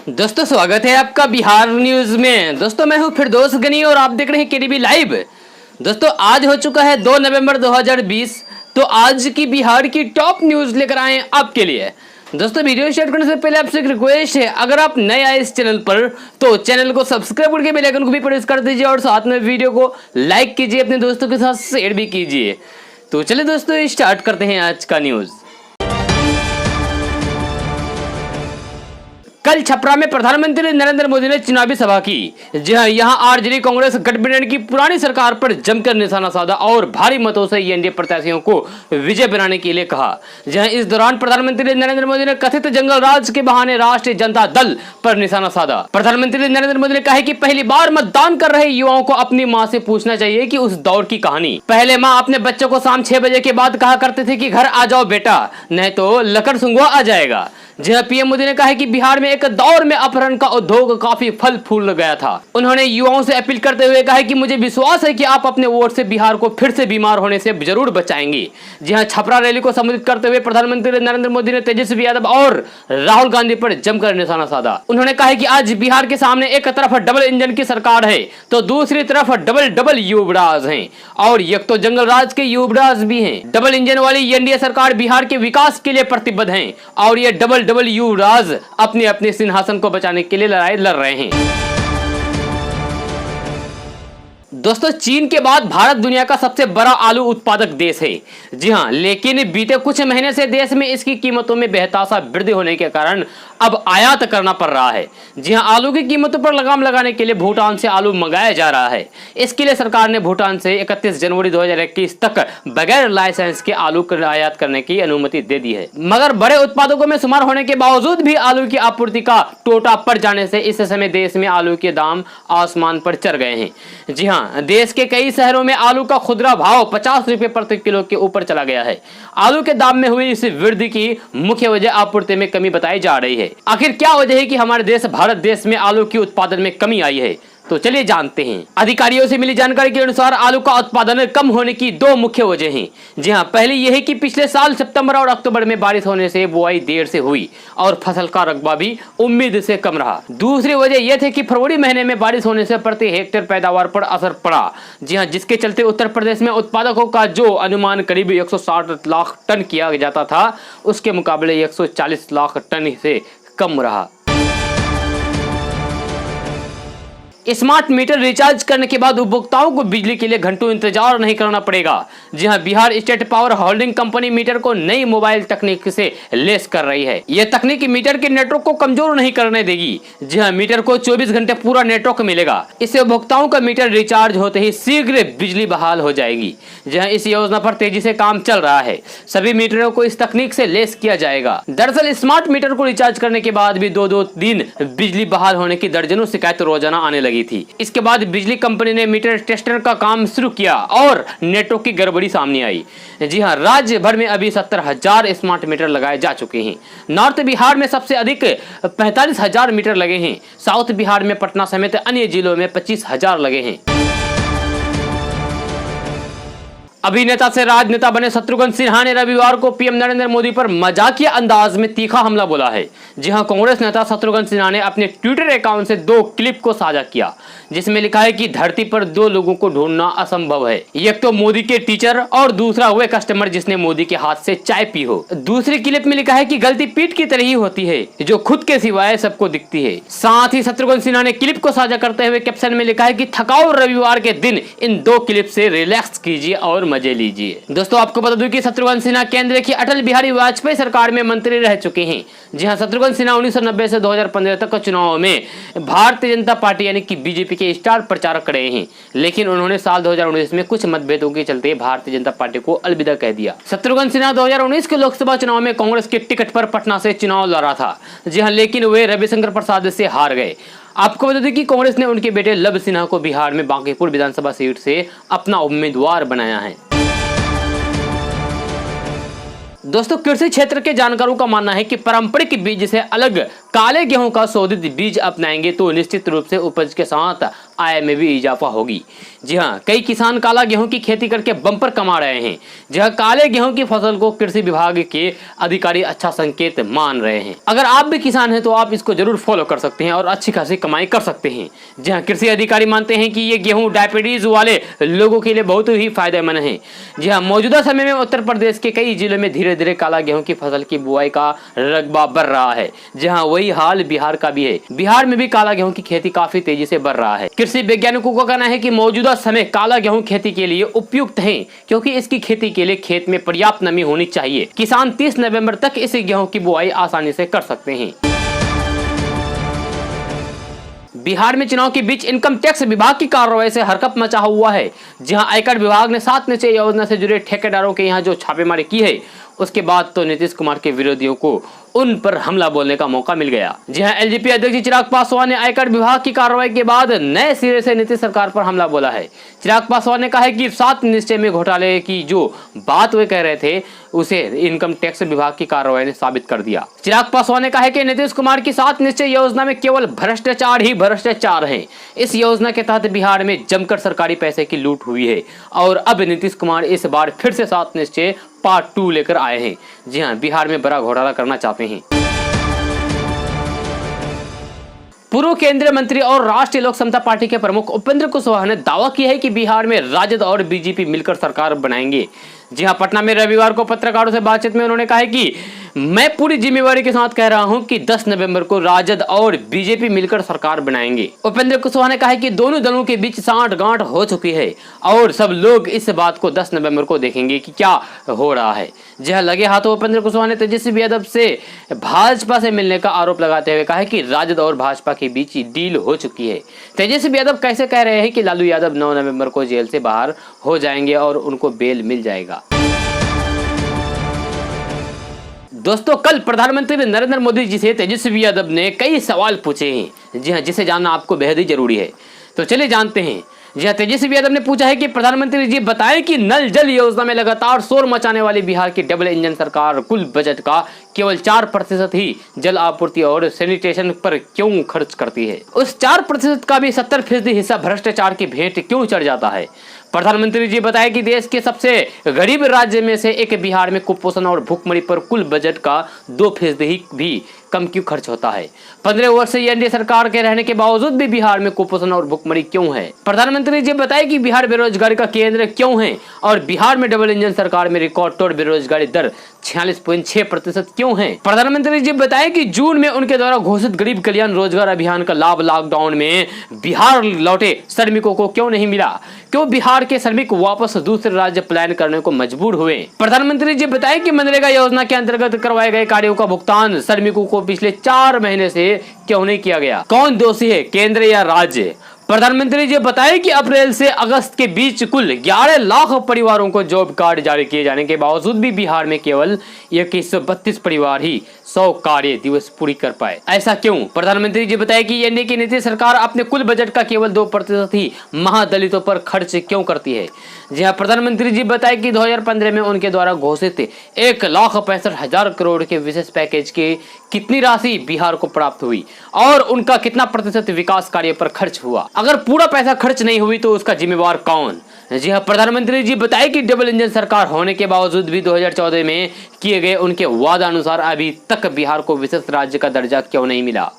दोस्तों स्वागत है आपका बिहार न्यूज में। दोस्तों मैं हूं फिरदौस गनी और आप देख रहे हैं केडीबी लाइव। दोस्तों आज हो चुका है 2 नवंबर 2020। तो आज की बिहार की टॉप न्यूज लेकर आए हैं आपके लिए। दोस्तों वीडियो स्टार्ट करने से पहले आपसे एक रिक्वेस्ट है, अगर आप नए आए इस चैनल पर तो चैनल को सब्सक्राइब करके बेल आइकन को भी प्रेस कर दीजिए और साथ में वीडियो को लाइक कीजिए, अपने दोस्तों के साथ शेयर भी कीजिए। तो चलिए दोस्तों स्टार्ट करते हैं आज का न्यूज। कल छपरा में प्रधानमंत्री नरेंद्र मोदी ने चुनावी सभा की। जी हां, यहां आरजेडी कांग्रेस गठबंधन की पुरानी सरकार पर जमकर निशाना साधा और भारी मतों से एनडीए प्रत्याशियों को विजय बनाने के लिए कहा। जहां इस दौरान प्रधानमंत्री नरेंद्र मोदी ने कथित जंगल राज के बहाने राष्ट्रीय जनता दल पर निशाना साधा। प्रधानमंत्री नरेंद्र मोदी ने कहा कि पहली बार मतदान कर रहे युवाओं को अपनी माँ से पूछना चाहिए कि उस दौर की कहानी। पहले माँ अपने बच्चों को शाम 6 बजे के बाद कहा करते थे कि घर आ जाओ बेटा, नहीं तो लकड़ सुंगुआ आ जाएगा। जहां पीएम मोदी ने कहा है कि बिहार में एक दौर में अपहरण का उद्योग काफी फल फूल गया था। उन्होंने युवाओं से अपील करते हुए कहा है कि मुझे विश्वास है कि आप अपने वोट से बिहार को फिर से बीमार होने से जरूर बचाएंगे। जी हां, छपरा रैली को संबोधित करते हुए प्रधानमंत्री नरेंद्र मोदी ने तेजस्वी यादव और राहुल गांधी पर जमकर निशाना साधा। उन्होंने कहा है कि आज बिहार के सामने एक तरफ डबल इंजन की सरकार है तो दूसरी तरफ डबल युवराज हैं, और एक तो जंगल राज के युवराज भी हैं। डबल इंजन वाली एनडीए सरकार बिहार के विकास के लिए प्रतिबद्ध है और ये डबल युवराज अपने अपने सिंहासन को बचाने के लिए लड़ाई लड़ रहे हैं। दोस्तों चीन के बाद भारत दुनिया का सबसे बड़ा आलू उत्पादक देश है। जी हां, लेकिन बीते कुछ महीने से देश में इसकी कीमतों में बेतहाशा वृद्धि होने के कारण अब आयात करना पड़ रहा है। जी हां, आलू की कीमतों पर लगाम लगाने के लिए भूटान से आलू मंगाया जा रहा है। इसके लिए सरकार ने भूटान से 31 जनवरी 2021 तक बगैर लाइसेंस के आलू आयात करने की अनुमति दे दी है। मगर बड़े उत्पादकों में शुमार होने के बावजूद भी आलू की आपूर्ति का टोटा पड़ जाने से इस समय देश में आलू के दाम आसमान पर चढ़ गए हैं। जी हां, देश के कई शहरों में आलू का खुदरा भाव 50 रुपए प्रति किलो के ऊपर चला गया है। आलू के दाम में हुई इस वृद्धि की मुख्य वजह आपूर्ति में कमी बताई जा रही है। आखिर क्या वजह है कि हमारे देश भारत देश में आलू के उत्पादन में कमी आई है, तो चलिए जानते हैं। अधिकारियों से मिली जानकारी के अनुसार आलू का उत्पादन कम होने की 2 मुख्य वजह हैं। जी हां, पहली यह है कि पिछले साल सितंबर और अक्टूबर में बारिश होने से बुआई देर से हुई और फसल का रकबा भी उम्मीद से कम रहा। दूसरी वजह यह थी कि फरवरी महीने में बारिश होने से प्रति हेक्टेयर पैदावार पर असर पड़ा। जी हां, जिसके चलते उत्तर प्रदेश में उत्पादकों का जो अनुमान करीब 160 लाख टन किया जाता था, उसके मुकाबले 140 लाख टन से कम रहा। स्मार्ट मीटर रिचार्ज करने के बाद उपभोक्ताओं को बिजली के लिए घंटों इंतजार नहीं करना पड़ेगा। जी हां, Bihar state power holding company meter को नई मोबाइल तकनीक से लेस कर रही है। यह तकनीक मीटर के नेटवर्क को कमजोर नहीं करने देगी। जी हां, मीटर को 24 घंटे पूरा नेटवर्क मिलेगा। इससे उपभोक्ताओं का मीटर रिचार्ज होते ही शीघ्र बिजली बहाल हो जाएगी। जी हां, इस योजना पर तेजी से काम चल रहा है। सभी मीटरों को इस तकनीक से लेस किया जाएगा। दरअसल स्मार्ट मीटर को रिचार्ज करने के बाद भी 2-2 दिन बिजली बहाल होने की दर्जनों शिकायत रोजाना आने लगी थी। इसके बाद बिजली कंपनी ने मीटर टेस्टर का काम शुरू किया और नेटवर्क की गड़बड़ी सामने आई। जी हां, राज्य भर में अभी 70,000 स्मार्ट मीटर लगाए जा चुके हैं। नॉर्थ बिहार में सबसे अधिक 45,000 मीटर लगे हैं। साउथ बिहार में पटना समेत अन्य जिलों में 25,000 लगे हैं। अभिनेता से राजनेता बने शत्रुघ्न सिन्हा ने रविवार को पीएम नरेंद्र मोदी पर मजाकिया अंदाज में तीखा हमला बोला है। जी हां, कांग्रेस नेता शत्रुघ्न सिन्हा ने अपने ट्विटर अकाउंट से 2 क्लिप को साझा किया, जिसमें लिखा है कि धरती पर 2 लोगों को ढूंढना असंभव है, एक तो मोदी के टीचर और दूसरा वह कस्टमर जिसने मोदी के हाथ से चाय पी हो। दूसरी क्लिप में लिखा है कि गलती पीठ की तरह ही होती है जो खुद के सिवाय सबको दिखती है। साथ ही शत्रुघ्न सिन्हा ने क्लिप को साझा करते हुए कैप्शन में लिखा है कि थकाऊ रविवार के दिन इन 2 क्लिप से रिलैक्स कीजिए और मजे लीजिए। दोस्तों आपको बता दूं कि शत्रुघ्न सिन्हा केंद्र की अटल बिहारी वाजपेयी सरकार में मंत्री रह चुके हैं। जी हां, शत्रुघ्न सिन्हा 1990 से 2015 तक चुनाव में भारतीय जनता पार्टी यानी कि बीजेपी के स्टार प्रचारक रहे हैं, लेकिन उन्होंने साल 2019 में कुछ मतभेदों के चलते भारतीय जनता पार्टी को अलविदा कह दिया। शत्रुघ्न सिन्हा 2019 के लोकसभा चुनाव में कांग्रेस के टिकट पर पटना से चुनाव लड़ा था। जी हां, लेकिन वे रविशंकर प्रसाद से हार गए। आपको बता दें कि कांग्रेस ने उनके बेटे लव सिन्हा को बिहार में बांकीपुर विधानसभा सीट से अपना उम्मीदवार बनाया है। दोस्तों कृषि क्षेत्र के जानकारों का मानना है कि पारंपरिक बीज से अलग काले गेहूं का शोधित बीज अपनाएंगे तो निश्चित रूप से उपज के साथ आय में भी इजाफा होगी। जी हाँ, कई किसान काला गेहूं की खेती करके बम्पर कमा रहे हैं। जहां काले गेहूं की फसल को कृषि विभाग के अधिकारी अच्छा संकेत मान रहे हैं। अगर आप भी किसान हैं तो आप इसको जरूर फॉलो कर सकते हैं और अच्छी खासी कमाई कर सकते हैं। जहां कृषि अधिकारी मानते हैं कि ये गेहूं डायबिटीज वाले लोगों के लिए बहुत ही फायदेमंद है। जी हाँ, मौजूदा समय में उत्तर प्रदेश के कई जिलों में धीरे धीरे काला गेहूं की फसल की बुआई का रकबा बढ़ रहा है। जहां वही हाल बिहार का भी है। बिहार में भी काला गेहूं की खेती काफी तेजी से बढ़ रहा है। कृषि वैज्ञानिकों का कहना है कि मौजूदा समय काला गेहूं खेती के लिए उपयुक्त है, क्योंकि इसकी खेती के लिए खेत में पर्याप्त नमी होनी चाहिए। किसान 30 नवंबर तक इस गेहूं की बुआई आसानी से कर सकते हैं। बिहार में चुनाव के बीच इनकम टैक्स विभाग की कार्रवाई से हरकत मचा हुआ है। जहां आयकर विभाग ने 7 निश्चय योजना से जुड़े ठेकेदारों के यहां जो छापेमारी की है, उसके बाद तो नीतीश कुमार के विरोधियों को उन पर हमला बोलने का मौका मिल गया। जी हां, एलजेपी अध्यक्ष चिराग पासवान ने आयकर विभाग की कार्रवाई के बाद नए सिरे से नीतीश सरकार पर हमला बोला है। चिराग पासवान ने कहा है कि 7 निश्चय में घोटाले की जो बात वे कह रहे थे, उसे इनकम टैक्स विभाग की कार्रवाई ने साबित कर दिया। चिराग पासवान ने कहा है कि नीतीश कुमार की 7 निश्चय योजना में केवल भ्रष्टाचार ही भ्रष्टाचार है। इस योजना के तहत बिहार में जमकर सरकारी पैसे की लूट हुई है और अब नीतीश कुमार इस बार फिर से 7 निश्चय पार्ट 2 लेकर आए हैं। जी हां, बिहार में बड़ा घोटाला करना चाहते हैं। पूर्व केंद्रीय मंत्री और राष्ट्रीय लोक समता पार्टी के प्रमुख उपेंद्र कुशवाहा ने दावा किया है कि बिहार में राजद और बीजेपी मिलकर सरकार बनाएंगे। जी हां, पटना में रविवार को पत्रकारों से बातचीत में उन्होंने कहा है कि मैं पूरी जिम्मेवारी के साथ कह रहा हूं कि 10 नवंबर को राजद और बीजेपी मिलकर सरकार बनाएंगे। उपेंद्र कुशवाहा ने कहा है कि दोनों दलों के बीच सांठ-गांठ हो चुकी है और सब लोग इस बात को 10 नवंबर को देखेंगे कि क्या हो रहा है। जहां लगे हाथों उपेंद्र कुशवाहा ने तेजस्वी यादव से भाजपा से मिलने का आरोप लगाते हुए कहा है कि राजद और भाजपा के बीच डील हो चुकी है। तेजस्वी यादव कैसे कह रहे हैं कि लालू यादव 9 नवंबर को जेल से बाहर हो जाएंगे और उनको बेल मिल जाएगा। दोस्तों, कल प्रधानमंत्री नरेंद्र मोदी जी से तेजस्वी यादव ने कई सवाल पूछे हैं। जी हां, जिसे जानना आपको बेहद ही जरूरी है, तो चलिए जानते हैं। जी हां, तेजस्वी यादव ने पूछा है कि प्रधानमंत्री जी बताएं कि नल जल योजना में लगातार शोर मचाने वाली बिहार की डबल इंजन सरकार कुल बजट का केवल 4% ही जल आपूर्ति और सैनिटेशन पर क्यों खर्च करती है। उस 4% का भी 70% हिस्सा भ्रष्टाचार की भेंट क्यों चढ़ जाता है। प्रधानमंत्री जी बताए कि देश के सबसे गरीब राज्य में से एक बिहार में कुपोषण और भूखमरी पर कुल बजट का 2% ही भी कम क्यों खर्च होता है। 15 वर्ष से एनडीए सरकार के रहने के बावजूद भी बिहार में कुपोषण और भूखमरी क्यों है। प्रधानमंत्री जी बताए कि बिहार बेरोजगारी का केंद्र क्यों है और बिहार में डबल इंजन सरकार में रिकॉर्ड तोड़ बेरोजगारी दर 46.6% क्यों है। प्रधानमंत्री जी बताए कि जून में उनके द्वारा घोषित गरीब कल्याण रोजगार अभियान का लाभ लॉकडाउन में बिहार लौटे श्रमिकों को क्यों नहीं मिला, क्यों बिहार के श्रमिक वापस दूसरे राज्य पलायन करने को मजबूर हुए। प्रधानमंत्री जी बताए कि मनरेगा योजना के अंतर्गत करवाए गए कार्यों का भुगतान श्रमिकों को पिछले 4 महीने से क्यों नहीं किया गया, कौन दोषी है, केंद्र या राज्य। प्रधानमंत्री जी बताए कि अप्रैल से अगस्त के बीच कुल 11 लाख परिवारों को जॉब कार्ड जारी किए जाने के बावजूद भी बिहार में केवल 2132 परिवार ही 100 कार्य दिवस पूरी कर पाए। ऐसा क्यों। प्रधानमंत्री जी बताए कि एनडीए की नीतीश सरकार अपने कुल बजट का केवल 2% ही महादलितों पर खर्च क्यों करती है। जी हाँ, प्रधानमंत्री जी बताए कि 2015 में उनके द्वारा घोषित 1,65,000 करोड़ के विशेष पैकेज की कितनी राशि बिहार को प्राप्त हुई और उनका कितना प्रतिशत विकास कार्य पर खर्च हुआ। अगर पूरा पैसा खर्च नहीं हुई तो उसका जिम्मेवार कौन। जी हाँ, प्रधानमंत्री जी बताए कि डबल इंजन सरकार होने के बावजूद भी 2014 में किए गए उनके वादा अनुसार अभी तक बिहार को विशेष राज्य का दर्जा क्यों नहीं मिला।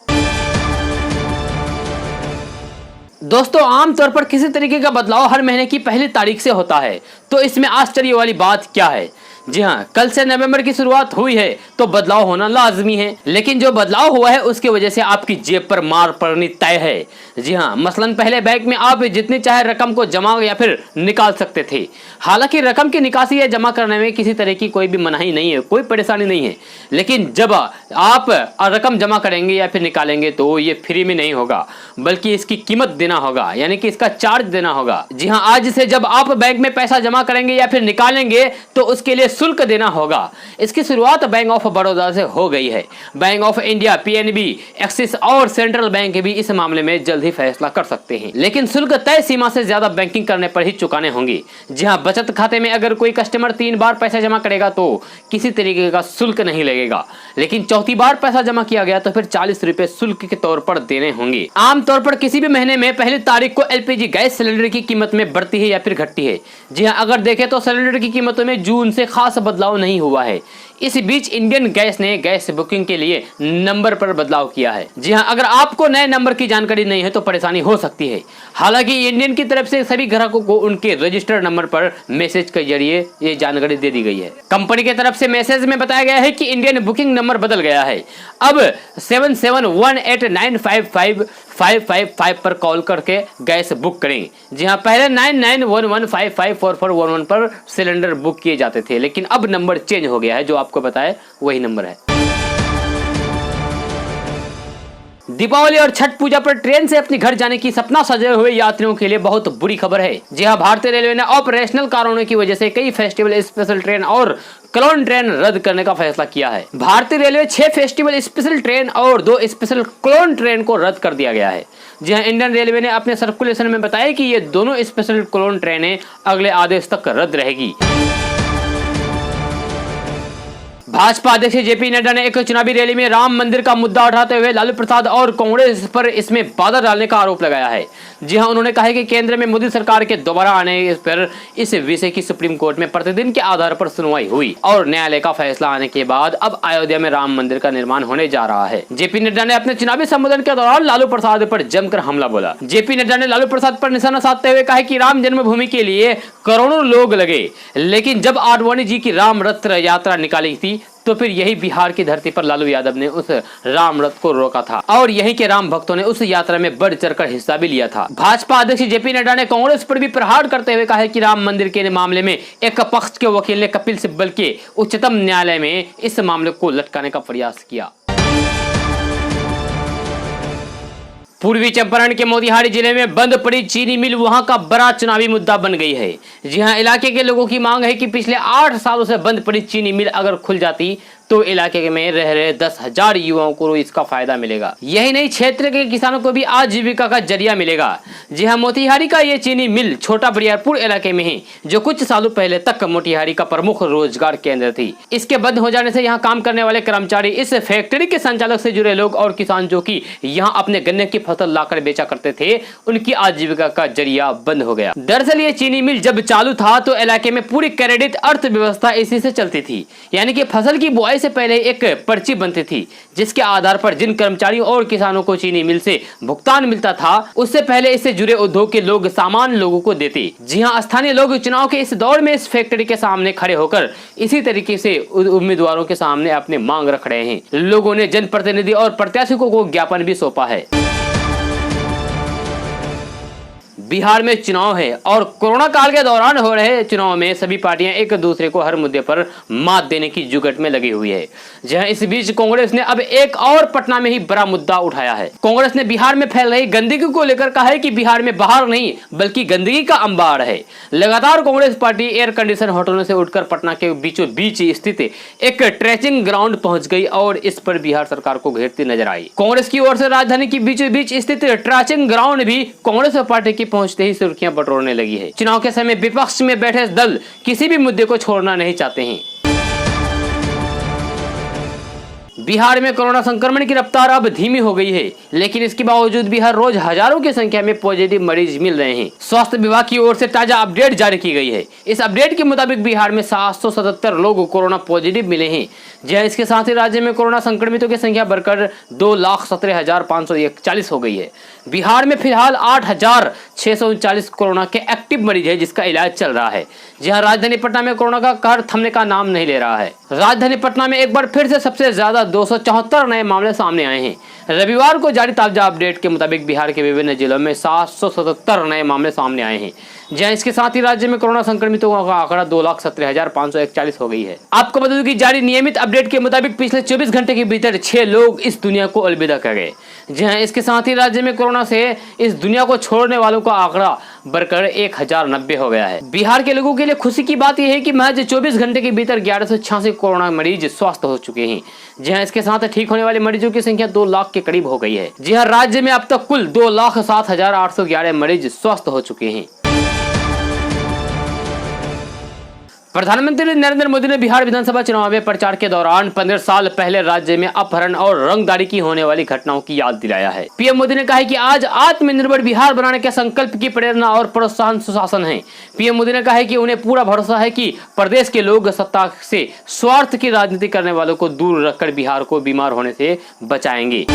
दोस्तों, आमतौर पर किसी तरीके का बदलाव हर महीने की पहली तारीख से होता है, तो इसमें आश्चर्य वाली बात क्या है। जी हाँ, कल से नवंबर की शुरुआत हुई है तो बदलाव होना लाजमी है, लेकिन जो बदलाव हुआ है उसकी वजह से आपकी जेब पर मार पड़नी तय है। जी हाँ, मसलन पहले बैंक में आप जितनी चाहे रकम को जमा या फिर निकाल सकते थे। हालांकि रकम की निकासी या जमा करने में किसी तरह की कोई भी मनाही नहीं है, कोई परेशानी नहीं है, लेकिन जब आप रकम जमा करेंगे या फिर निकालेंगे तो ये फ्री में नहीं होगा, बल्कि इसकी कीमत देना होगा, यानी कि इसका चार्ज देना होगा। जी हाँ, आज से जब आप बैंक में पैसा जमा करेंगे या फिर निकालेंगे तो उसके लिए शुल्क देना होगा। इसकी शुरुआत बैंक ऑफ बड़ौदा से हो गई है। Bank of India, PNB, axis और सेंट्रल बैंक भी इस मामले में जल्द ही फैसला कर सकते हैं, लेकिन शुल्क तय सीमा से ज्यादा बैंकिंग करने पर ही चुकाने होंगे। जी हाँ, बचत खाते में अगर कोई कस्टमर 3 बार पैसा जमा करेगा तो किसी तरीके का शुल्क नहीं लगेगा, लेकिन चौथी बार पैसा जमा किया गया तो फिर 40 रुपए शुल्क के तौर पर देने होंगे। आमतौर पर किसी भी महीने में पहली तारीख को एलपीजी गैस सिलेंडर की कीमत में बढ़ती है या फिर घटती है। जी हाँ, अगर देखें तो सिलेंडर की कीमतों में जून से खास बदलाव नहीं हुआ है। इस बीच इंडियन गैस ने गैस बुकिंग के लिए नंबर पर बदलाव किया है। जी हाँ, अगर आपको नए नंबर की जानकारी नहीं है तो परेशानी हो सकती है। हालांकि इंडियन की तरफ से सभी ग्राहकों को उनके रजिस्टर्ड नंबर पर मैसेज के जरिए ये जानकारी दे दी गई है। कंपनी की तरफ से मैसेज में बताया गया है कि इंडियन बुकिंग नंबर बदल गया है। अब 7718955555 पर कॉल करके गैस बुक करें। जी हाँ, पहले 9911554411 पर सिलेंडर बुक किए जाते थे, लेकिन अब नंबर चेंज हो गया है। जो आपको बताया वही नंबर है। दीपावली और छठ पूजा पर ट्रेन से अपने घर जाने की सपना सजाए हुए यात्रियों के लिए बहुत बुरी खबर है। जी हां, भारतीय रेलवे ने ऑपरेशनल कारणों की वजह से कई फेस्टिवल स्पेशल ट्रेन और क्लोन ट्रेन रद्द करने का फैसला किया है। भारतीय रेलवे 6 फेस्टिवल स्पेशल ट्रेन और 2 स्पेशल क्लोन ट्रेन को रद्द कर दिया गया है। जी हां, इंडियन रेलवे ने अपने सर्कुलेशन में बताया कि ये दोनों स्पेशल क्लोन ट्रेनें अगले आदेश तक रद्द रहेगी। भाजपा अध्यक्ष जेपी नड्डा ने एक चुनावी रैली में राम मंदिर का मुद्दा उठाते हुए लालू प्रसाद और कांग्रेस पर इसमें बाधा डालने का आरोप लगाया है। जी हां, उन्होंने कहा है कि केंद्र में मोदी सरकार के दोबारा आने पर इस विषय की सुप्रीम कोर्ट में प्रतिदिन के आधार पर सुनवाई हुई और न्यायालय का फैसला आने के बाद अब अयोध्या में राम मंदिर का निर्माण होने जा रहा है। जेपी नड्डा ने अपने चुनावी संबोधन के दौरान लालू प्रसाद पर जमकर हमला बोला। जेपी नड्डा ने लालू प्रसाद पर निशाना साधते हुए कहा कि राम जन्मभूमि के लिए करोड़ों लोग लगे, लेकिन जब आडवाणी जी की राम रथ यात्रा निकाली थी तो फिर यही बिहार की धरती पर लालू यादव ने उस राम रथ को रोका था और यहीं के राम भक्तों ने उस यात्रा में बढ़ चढ़कर हिस्सा भी लिया था। भाजपा अध्यक्ष जेपी नड्डा ने कांग्रेस पर भी प्रहार करते हुए कहा है कि राम मंदिर के मामले में एक पक्ष के वकील ने कपिल सिब्बल के उच्चतम न्यायालय में इस मामले को लटकाने का प्रयास किया। पूर्वी चंपारण के मोतिहारी जिले में बंद पड़ी चीनी मिल वहां का बड़ा चुनावी मुद्दा बन गई है। जी हां, इलाके के लोगों की मांग है कि पिछले 8 सालों से बंद पड़ी चीनी मिल अगर खुल जाती तो इलाके में रह रहे 10,000 युवाओं को इसका फायदा मिलेगा। यही नहीं, क्षेत्र के किसानों को भी आजीविका का जरिया मिलेगा। जी हां, मोतिहारी का ये चीनी मिल छोटा बरियारपुर इलाके में है, जो कुछ सालों पहले तक मोतिहारी का प्रमुख रोजगार केंद्र थी। इसके बंद हो जाने से यहाँ काम करने वाले कर्मचारी, इस फैक्ट्री के संचालक से जुड़े लोग और किसान जो कि यहाँ अपने गन्ने की फसल लाकर बेचा करते थे, उनकी आजीविका का जरिया बंद हो गया। दरअसल ये चीनी मिल जब चालू था तो इलाके में पूरी क्रेडिट अर्थव्यवस्था इसी से चलती थी, यानी कि फसल की बुआई से पहले एक पर्ची बनती थी जिसके आधार पर जिन कर्मचारियों और किसानों को चीनी मिल से भुगतान मिलता था, उससे पहले इससे जुड़े उद्योग के लोग सामान्य लोगों को देते। जी हां, स्थानीय लोग चुनाव के इस दौर में इस फैक्ट्री के सामने खड़े होकर इसी तरीके से उम्मीदवारों के सामने अपने मांग रख रहे हैं। लोगों ने जनप्रतिनिधि और प्रत्याशियों को ज्ञापन भी सौंपा है। बिहार में चुनाव है और कोरोना काल के दौरान हो रहे चुनाव में सभी पार्टियां एक दूसरे को हर मुद्दे पर मात देने की जुगट में लगी हुई है। जहां इस बीच कांग्रेस ने अब एक और पटना में ही बड़ा मुद्दा उठाया है। कांग्रेस ने बिहार में फैल रही गंदगी को लेकर कहा है कि बिहार में बाहर नहीं बल्कि गंदगी का अंबार है। लगातार कांग्रेस पार्टी एयर कंडीशन होटलों से उठकर पटना के बीचों बीच स्थित एक ट्रेचिंग ग्राउंड पहुंच गई और इस पर बिहार सरकार को घेरती नजर आई। कांग्रेस की ओर से राजधानी के बीचों बीच स्थित ट्रेचिंग ग्राउंड भी कांग्रेस पार्टी की पहुंचते ही सुर्खियां बटोरने लगी है। चुनाव के समय विपक्ष में बैठे दल किसी भी मुद्दे को छोड़ना नहीं चाहते हैं। बिहार में कोरोना संक्रमण की रफ्तार अब धीमी हो गई है, लेकिन इसके बावजूद भी हर रोज हजारों की संख्या में पॉजिटिव मरीज मिल रहे हैं। स्वास्थ्य विभाग की ओर से ताजा अपडेट जारी की गई है। इस अपडेट के मुताबिक बिहार में 777 लोग कोरोना पॉजिटिव मिले हैं। जहां इसके साथ ही राज्य में कोरोना संक्रमितों की संख्या बढ़कर 2,17,541 हो गई है। बिहार में फिलहाल 8,639 कोरोना के एक्टिव मरीज है जिसका इलाज चल रहा है। जहां राजधानी पटना में कोरोना का कहर थमने का नाम नहीं ले रहा है। राजधानी पटना में एक बार फिर से सबसे ज्यादा 274 नए मामले सामने आए हैं। रविवार को जारी ताजा अपडेट के मुताबिक बिहार के विभिन्न जिलों में 777 नए मामले सामने आए हैं, जहां इसके साथ ही राज्य में कोरोना संक्रमितों का आंकड़ा 2,17,541 हो गई है। आपको बता दूं कि जारी नियमित अपडेट के मुताबिक पिछले 24 घंटे के भीतर 6 लोग इस दुनिया को अलविदा कर गए, जहां इसके साथ ही राज्य में कोरोना से इस दुनिया को छोड़ने वालों का आंकड़ा बढ़कर 1090 हो गया है। बिहार के लोगों के लिए खुशी की बात यह है कि महज 24 घंटे के भीतर 1186 कोरोना मरीज स्वस्थ हो चुके हैं, जहां इसके साथ ठीक होने वाले मरीजों की संख्या 2 लाख के करीब हो गई है। जी हां, राज्य में अब तक कुल 2,07,811 मरीज स्वस्थ हो चुके हैं। प्रधानमंत्री नरेंद्र मोदी ने बिहार विधानसभा चुनाव में प्रचार के दौरान 15 साल पहले राज्य में अपहरण और रंगदारी की होने वाली घटनाओं की याद दिलाया है। पीएम मोदी ने कहा है कि आज आत्मनिर्भर बिहार बनाने के संकल्प की प्रेरणा और प्रोत्साहन सुशासन है। पीएम मोदी ने कहा है कि उन्हें पूरा भरोसा है कि प्रदेश के लोग सत्ता से स्वार्थ की राजनीति करने वालों को दूर रखकर बिहार को बीमार होने से बचाएंगे।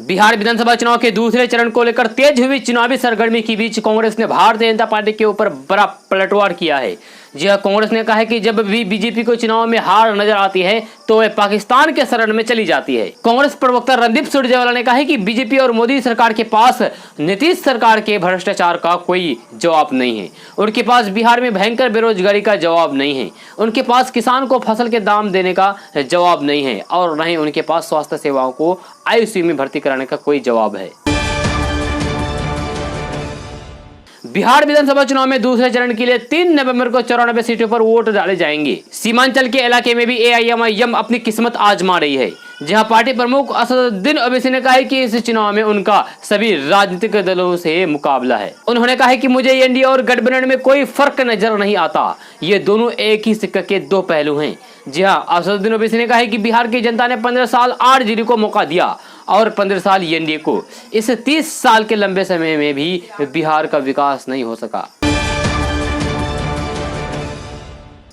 बिहार विधानसभा चुनाव के दूसरे चरण को लेकर तेज हुई चुनावी सरगर्मी के बीच कांग्रेस ने भारतीय जनता पार्टी के ऊपर बड़ा पलटवार किया है। जी हां, कांग्रेस ने कहा है कि जब भी बीजेपी को चुनाव में हार नजर आती है तो वह पाकिस्तान के शरण में चली जाती है। कांग्रेस प्रवक्ता रणदीप सुरजेवाला ने कहा है कि बीजेपी और मोदी सरकार के पास नीतीश सरकार के भ्रष्टाचार का कोई जवाब नहीं है। उनके पास बिहार में भयंकर बेरोजगारी का जवाब नहीं है। उनके पास किसान को फसल के दाम देने का जवाब नहीं है और न ही उनके पास स्वास्थ्य सेवाओं को आईसीयू में भर्ती कराने का कोई जवाब है। बिहार विधानसभा चुनाव में दूसरे चरण के लिए 3 नवंबर को 94 सीटों पर वोट डाले जाएंगे। सीमांचल के इलाके में भी एआईएमआईएम अपनी किस्मत आजमा रही है, जहां पार्टी प्रमुख असदुद्दीन ओवैसी ने कहा है कि इस चुनाव में उनका सभी राजनीतिक दलों से मुकाबला है। उन्होंने कहा है कि मुझे एनडीए और गठबंधन में कोई फर्क नजर नहीं आता, ये दोनों एक ही सिक्के के 2 पहलू हैं। जी हां, असदुद्दीन ओवैसी ने कहा है कि बिहार की जनता ने 15 साल आरजेडी को मौका दिया और 15 साल एनडीए को। इस 30 साल के लंबे समय में भी बिहार का विकास नहीं हो सका।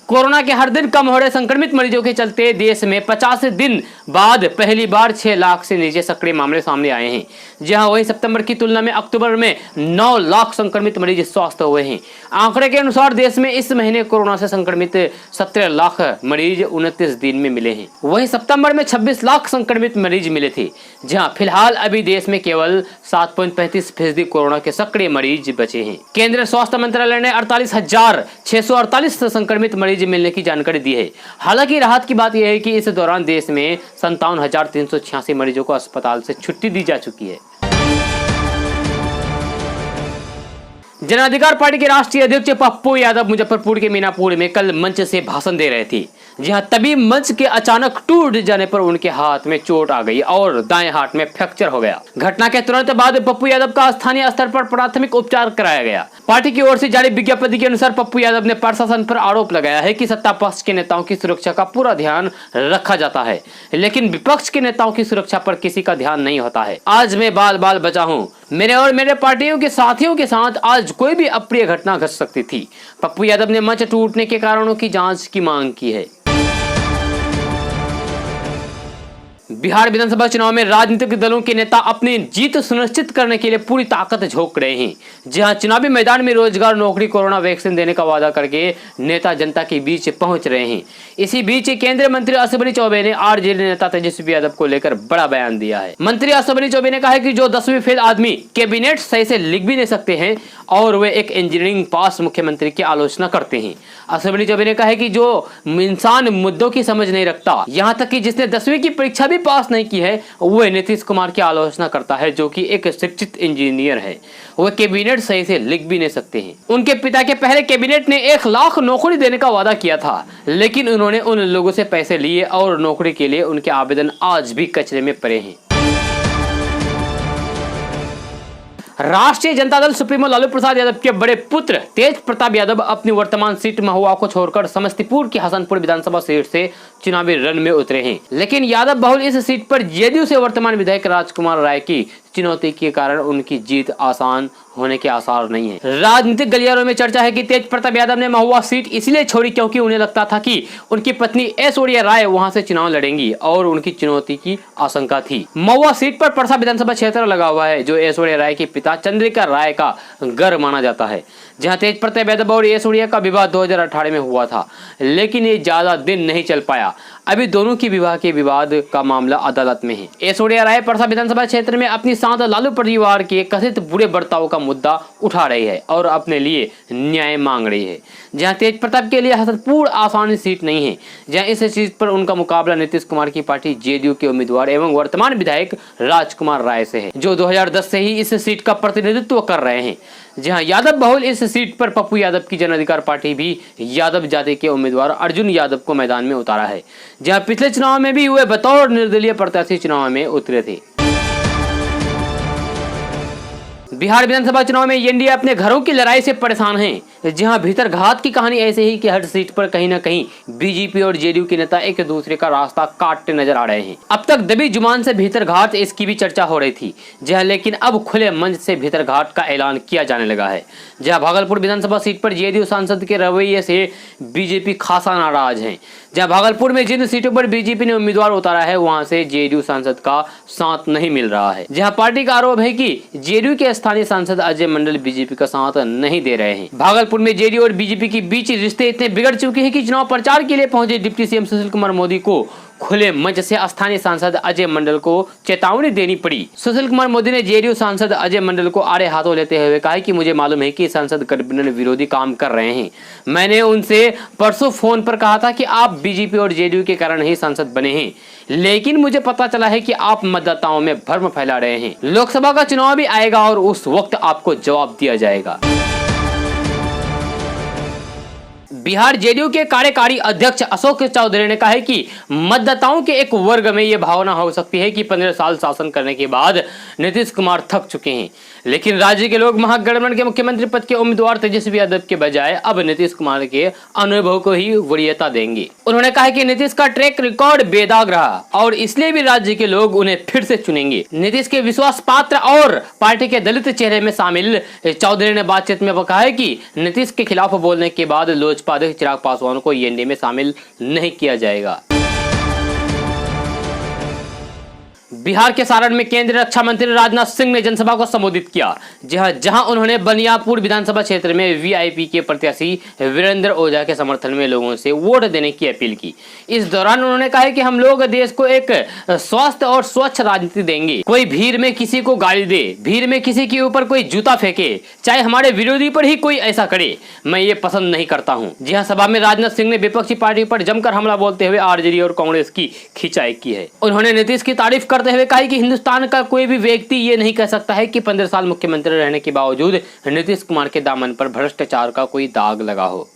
कोरोना के हर दिन कम हो रहे संक्रमित मरीजों के चलते देश में 50 दिन बाद पहली बार 6 लाख से नीचे सक्रिय मामले सामने आए हैं, जहां वही सितंबर की तुलना में अक्टूबर में 9 लाख संक्रमित मरीज स्वस्थ हुए हैं। आंकड़े के अनुसार देश में इस महीने कोरोना से संक्रमित 17 लाख मरीज 29 दिन में मिले हैं। वहीं सितंबर में 26 लाख संक्रमित मरीज मिले थे, जहां फिलहाल अभी देश में केवल 7.35% कोरोना के सक्रिय मरीज बचे हैं। केंद्रीय स्वास्थ्य मंत्रालय ने 48,648 संक्रमित मरीज मिलने की जानकारी दी है। हालांकि राहत की बात यह है कि इस दौरान देश में 57,386 मरीजों को अस्पताल से छुट्टी दी जा चुकी है। जन अधिकार पार्टी के राष्ट्रीय अध्यक्ष पप्पू यादव मुजफ्फरपुर के मीनापुर में कल मंच से भाषण दे रहे थे, जहां तभी मंच के अचानक टूट जाने पर उनके हाथ में चोट आ गई और दाएं हाथ में फ्रैक्चर हो गया। घटना के तुरंत बाद पप्पू यादव का स्थानीय स्तर पर प्राथमिक उपचार कराया गया। पार्टी की ओर से जारी विज्ञप्ति के अनुसार पप्पू यादव ने प्रशासन पर आरोप लगाया है कि सत्ता पक्ष के नेताओं की सुरक्षा का पूरा ध्यान रखा जाता है, लेकिन विपक्ष के नेताओं की सुरक्षा पर किसी का ध्यान नहीं होता है। आज मैं बाल बाल बचा हूँ, मेरे और मेरे पार्टियों के साथियों के साथ आज कोई भी अप्रिय घटना घट सकती थी। पप्पू यादव ने मंच टूटने के कारणों की जांच की मांग की है। बिहार विधानसभा चुनाव में राजनीतिक दलों के नेता अपनी जीत सुनिश्चित करने के लिए पूरी ताकत झोंक रहे हैं, जहां चुनावी मैदान में रोजगार, नौकरी, कोरोना वैक्सीन देने का वादा करके नेता जनता के बीच पहुंच रहे हैं। इसी बीच केंद्रीय मंत्री अश्विनी चौबे ने आरजेडी नेता तेजस्वी यादव को लेकर बड़ा बयान दिया है। मंत्री अश्विनी चौबे ने कहा है कि जो 10वीं फेल आदमी कैबिनेट सही से लिख भी नहीं सकते हैं और वे एक इंजीनियरिंग पास मुख्यमंत्री की आलोचना करते हैं। अश्विनी चौबे ने कहा है कि जो इंसान मुद्दों की समझ नहीं रखता, यहाँ तक कि जिसने 10वीं की परीक्षा भी पास नहीं की है, वह नीतीश कुमार की आलोचना करता है, जो कि एक शिक्षित इंजीनियर है। वह कैबिनेट सही से लिख भी नहीं सकते हैं। उनके पिता के पहले कैबिनेट ने 1 लाख नौकरी देने का वादा किया था, लेकिन उन्होंने उन लोगों से पैसे लिए और नौकरी के लिए उनके आवेदन आज भी कचरे में पड़े हैं। राष्ट्रीय जनता दल सुप्रीमो लालू प्रसाद यादव के बड़े पुत्र तेज प्रताप यादव अपनी वर्तमान सीट महुआ को छोड़कर समस्तीपुर की हसनपुर विधानसभा सीट से चुनावी रण में उतरे हैं, लेकिन यादव बहुल इस सीट पर जेडीयू से वर्तमान विधायक राजकुमार राय की चुनौती के कारण उनकी जीत आसान होने के आसार नहीं है। राजनीतिक गलियारों में चर्चा है कि तेज प्रताप यादव ने महुआ सीट इसलिए छोड़ी क्योंकि उन्हें लगता था कि उनकी पत्नी ऐश्वर्या राय वहां से चुनाव लड़ेंगी और उनकी चुनौती की आशंका थी। महुआ सीट पर परसा विधानसभा क्षेत्र लगा हुआ है, जो ऐश्वर्या राय के पिता चंद्रिका राय का घर माना जाता है, जहां तेज प्रताप यादव और ऐश्वर्या का विवाह 2018 में हुआ था, लेकिन ये ज्यादा दिन नहीं चल पाया। अभी दोनों की विवाह के विवाद का मामला अदालत में है। ऐश्वर्या राय परसा विधानसभा क्षेत्र में अपनी साथ लालू परिवार के कथित बुरे बर्ताव का मुद्दा उठा रही है और अपने लिए न्याय मांग रही है। जहां तेज प्रताप के लिए हसनपुर आसान सीट नहीं है, जहां इस सीट पर उनका मुकाबला नीतीश कुमार की पार्टी जेडीयू के उम्मीदवार एवं वर्तमान विधायक राजकुमार राय से है, जो 2010 से ही इस सीट का प्रतिनिधित्व कर रहे हैं। जहां यादव बहुल इस सीट पर पप्पू यादव की जन अधिकार पार्टी भी यादव जाति के उम्मीदवार अर्जुन यादव को मैदान में उतारा है, जहां पिछले चुनाव में भी हुए बतौर निर्दलीय प्रत्याशी चुनाव में उतरे थे। बिहार विधानसभा चुनाव में एनडीए अपने घरों की लड़ाई से परेशान है, जहां भीतर घात की कहानी ऐसे ही कि हर सीट पर कहीं न कहीं बीजेपी और जेडीयू के नेता एक दूसरे का रास्ता काटते नजर आ रहे हैं। अब तक दबी जुबान से भीतर घात इसकी भी चर्चा हो रही थी, जहां लेकिन अब खुले मंच से भीतर घाट का ऐलान किया जाने लगा है। जहां भागलपुर विधानसभा सीट पर जेडीयू सांसद के रवैये से बीजेपी खासा नाराज है। जहां भागलपुर में जिन सीटों पर बीजेपी ने उम्मीदवार उतारा है, वहां से जेडीयू सांसद का साथ नहीं मिल रहा है। जहां पार्टी का आरोप है कि जेडीयू के स्थानीय सांसद अजय मंडल बीजेपी का साथ नहीं दे रहे हैं। भागलपुर में जेडीयू और बीजेपी के बीच रिश्ते इतने बिगड़ चुके हैं कि चुनाव प्रचार के लिए पहुंचे डिप्टी सीएम सुशील कुमार मोदी को खुले मंच से स्थानीय सांसद अजय मंडल को चेतावनी देनी पड़ी। सुशील कुमार मोदी ने जेडीयू सांसद अजय मंडल को आड़े हाथों लेते हुए कहा कि मुझे मालूम है कि सांसद गठबंधन विरोधी काम कर रहे हैं। मैंने उनसे परसों फोन पर कहा था कि आप बीजेपी और जेडीयू के कारण ही सांसद बने हैं, लेकिन मुझे पता चला है कि आप मतदाताओं में भ्रम फैला रहे हैं। लोकसभा का चुनाव भी आएगा और उस वक्त आपको जवाब दिया जाएगा। बिहार जेडीयू के कार्यकारी अध्यक्ष अशोक चौधरी ने कहा है कि मतदाताओं के एक वर्ग में यह भावना हो सकती है कि 15 साल शासन करने के बाद नीतीश कुमार थक चुके हैं, लेकिन राज्य के लोग महागठबंधन के मुख्यमंत्री पद के उम्मीदवार तेजस्वी यादव के बजाय अब नीतीश कुमार के अनुभव को ही वरीयता देंगे। उन्होंने कहा कि नीतीश का ट्रैक रिकॉर्ड बेदाग रहा और इसलिए भी राज्य के लोग उन्हें फिर से चुनेंगे। नीतीश के विश्वास पात्र और पार्टी के दलित चेहरे में शामिल चौधरी ने बातचीत में कहा है कि नीतीश के खिलाफ बोलने के बाद लोजपा अध्यक्ष चिराग पासवान को एनडीए में शामिल नहीं किया जाएगा। बिहार के सारण में केंद्रीय रक्षा मंत्री राजनाथ सिंह ने जनसभा को संबोधित किया, जहां उन्होंने बनियापुर विधानसभा क्षेत्र में वीआईपी के प्रत्याशी वीरेंद्र ओझा के समर्थन में लोगों से वोट देने की अपील की। इस दौरान उन्होंने कहा कि हम लोग देश को एक स्वस्थ और स्वच्छ राजनीति देंगे। कोई भीड़ में किसी को गाली दे, भीड़ में किसी के ऊपर कोई जूता फेंके, चाहे हमारे विरोधी पर ही कोई ऐसा करे, मैं ये पसंद नहीं करता हूँ। जी हाँ, सभा में राजनाथ सिंह ने विपक्षी पार्टी पर जमकर हमला बोलते हुए आरजेडी और कांग्रेस की खिंचाई की है। उन्होंने नीतीश की तारीफ करते हुए कहा कि हिंदुस्तान का कोई भी व्यक्ति ये नहीं कह सकता है कि 15 साल मुख्यमंत्री रहने के बावजूद नीतीश कुमार के दामन पर भ्रष्टाचार का कोई दाग लगा हो।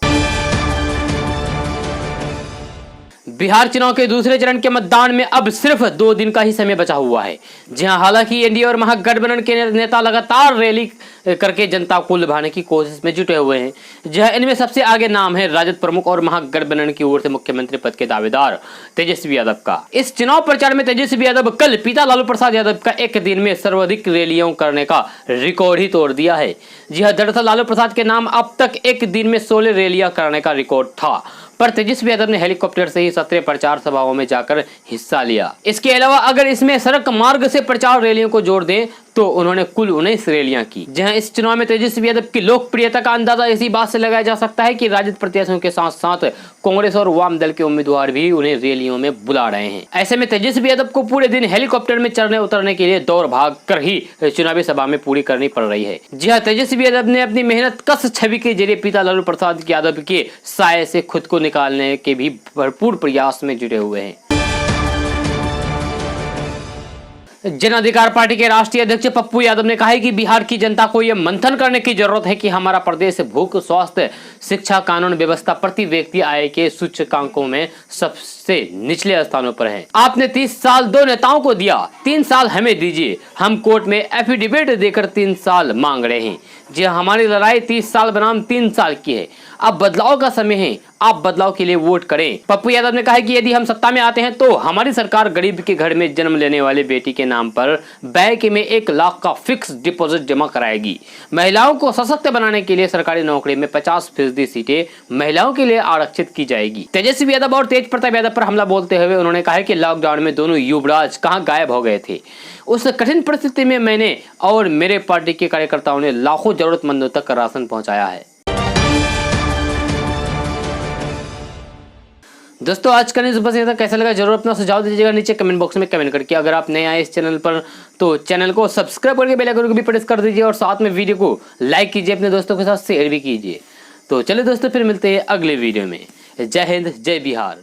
बिहार चुनाव के दूसरे चरण के मतदान में अब सिर्फ 2 दिन का ही समय बचा हुआ है। जहां हालांकि एनडीए और महागठबंधन के नेता लगातार रैली करके जनता को लुभाने की कोशिश में जुटे हुए हैं, जहां इनमें सबसे आगे नाम है राजद प्रमुख और महागठबंधन की ओर से मुख्यमंत्री पद के दावेदार तेजस्वी यादव का। इस चुनाव प्रचार में तेजस्वी यादव कल पिता लालू प्रसाद यादव का एक दिन में सर्वाधिक रैलियां करने का रिकॉर्ड ही तोड़ दिया है। जी हाँ, दरअसल लालू प्रसाद के नाम अब तक एक दिन में 16 रैलियां करने का रिकॉर्ड था, पर तेजस्वी यादव ने हेलीकॉप्टर से ही 17 प्रचार सभाओं में जाकर हिस्सा लिया। इसके अलावा अगर इसमें सड़क मार्ग से प्रचार रैलियों को जोड़ दें तो उन्होंने कुल 19 रैलियां की। जहां इस चुनाव में तेजस्वी यादव की लोकप्रियता का अंदाजा इसी बात से लगाया जा सकता है कि राजद प्रत्याशियों के साथ साथ कांग्रेस और वाम दल के उम्मीदवार भी उन्हें रैलियों में बुला रहे हैं। ऐसे में तेजस्वी यादव को पूरे दिन हेलीकॉप्टर में चढ़ने उतरने के लिए दौड़ भाग कर ही चुनावी सभा में पूरी करनी पड़ रही है। जी हाँ, तेजस्वी यादव ने अपनी मेहनत कश छवि के जरिए पिता लालू प्रसाद यादव के साये से खुद को निकालने के भी भरपूर प्रयास में जुटे हुए हैं। जन अधिकार पार्टी के राष्ट्रीय अध्यक्ष पप्पू यादव ने कहा है कि बिहार की जनता को यह मंथन करने की जरूरत है कि हमारा प्रदेश भूख, स्वास्थ्य, शिक्षा, कानून व्यवस्था, प्रति व्यक्ति आय के सूचकांकों में सबसे निचले स्थानों पर है। आपने 30 साल 2 नेताओं को दिया, 3 साल हमें दीजिए। हम कोर्ट में एफिडेविट देकर 3 साल मांग रहे हैं। जी हाँ, हमारी लड़ाई 30 साल बनाम 3 साल की है। अब बदलाव का समय है, आप बदलाव के लिए वोट करें। पप्पू यादव ने कहा है कि यदि हम सत्ता में आते हैं तो हमारी सरकार गरीब के घर में जन्म लेने वाली बेटी के नाम पर बैंक में 1 लाख का फिक्स डिपॉजिट जमा कराएगी। महिलाओं को सशक्त बनाने के लिए सरकारी नौकरी में 50% सीटें महिलाओं के लिए आरक्षित की जाएगी। तेजस्वी यादव और तेज प्रताप यादव पर हमला बोलते हुए उन्होंने कहा कि लॉकडाउन में दोनों युवराज कहां गायब हो गए थे। उस कठिन परिस्थिति में मैंने और मेरे पार्टी के कार्यकर्ताओं ने लाखों जरूरतमंदों तक राशन पहुंचाया है। दोस्तों आज का न्यूज़ बस ये था। कैसा लगा जरूर अपना सुझाव दीजिएगा नीचे कमेंट बॉक्स में कमेंट करके। अगर आप नए आए इस चैनल पर तो चैनल को सब्सक्राइब करके बेल आइकन को भी प्रेस कर दीजिए और साथ में वीडियो को लाइक कीजिए, अपने दोस्तों के साथ शेयर भी कीजिए। तो चलिए दोस्तों फिर मिलते हैं अगले वीडियो में। जय हिंद, जय बिहार।